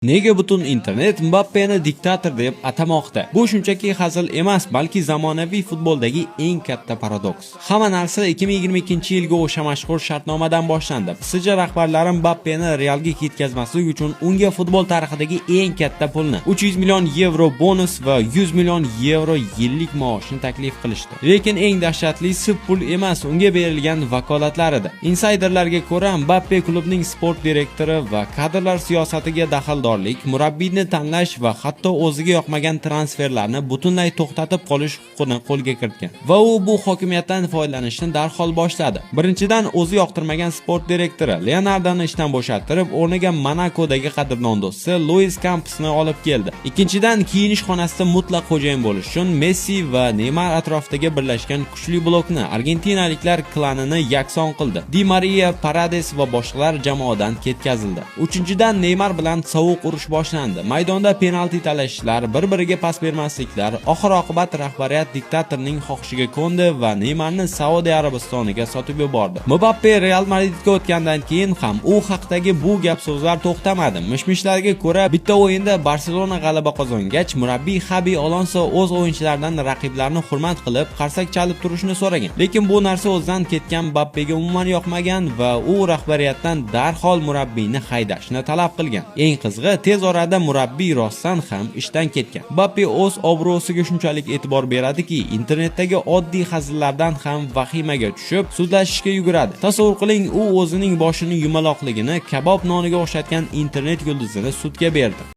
Nega butun internet Mbappeni diktator deb atamoqda? Bu shunchaki hazil emas, balki zamonaviy futboldagi eng katta paradoks. Hamma narsa 2022-yilga o'sha mashhur shartnomadan boshlandi. PSG rahbarlari Mbappeni Realga ketkazmaslik uchun unga futbol tarixidagi eng katta pulni 300 million yevro bonus va 100 million yevro yillik maoshni taklif qilishdi. Lekin eng dahshatlisi pul emas, unga berilgan vakolatlar edi. Insiderlarga ko'ra, Mbappe klubning sport direktori va kadrlar siyosatiga daxldor, murabbiyni tanlash va hatto o'ziga yoqmagan transferlarni butunlay to'xtatib qolish huquqini qo'lga kiritgan. Va u bu hokimiyatdan foydalanishni darhol boshladi. Birinchidan, o'zi yoqtirmagan sport direktori Leonardoni ishdan bo'shattirib, o'rniga Monakodagi qadrdon do'sti Luis Camposni olib keldi. Ikkinchidan, kiyinish xonasida mutlaq xo'jayin bo'lish uchun Messi va Neymar atrofidagi birlashgan kuchli blokni argentinaliklar klanini yakson qildi. Di Maria, Paredes va boshqalar jamoadan ketkazildi. Uchinchidan, Neymar bilan sovuq urush boshlandi. Maydonda penalti talashishlar, bir-biriga pas bermasliklar, oxir-oqibat rahbariyat diktatorning xohishiga ko'ndi va Neymarni Saudiya Arabistoniga sotib yubordi. Mbappe Real Madridga o'tgandan keyin ham u haqdagi bu gap-so'zlar to'xtamadi. Mishmishlarga ko'ra, bitta o'yinda Barselona g'alaba qozongach, murabbiy Xabi Alonso o'z o'yinchilaridan raqiblarni hurmat qilib, qarsak chalib turishni so'ragan. Lekin bu narsa o'zidan ketgan Mbappega umuman yoqmagan va u rahbariyatdan darhol murabbiyni haydashni talab qilgan. Eng qizig'i, tez orada murabbiy rostdan ham ishdan ketgan. Mbappe o'z obro'siga shunchalik e'tibor beradiki, internetdagi oddiy hazillardan ham vahimaga tushib, sudlashishga yuguradi. Tasavvur qiling, u o'zining boshini yumaloqligini kabob noniga o'xshatgan internet yulduzini sudga berdi.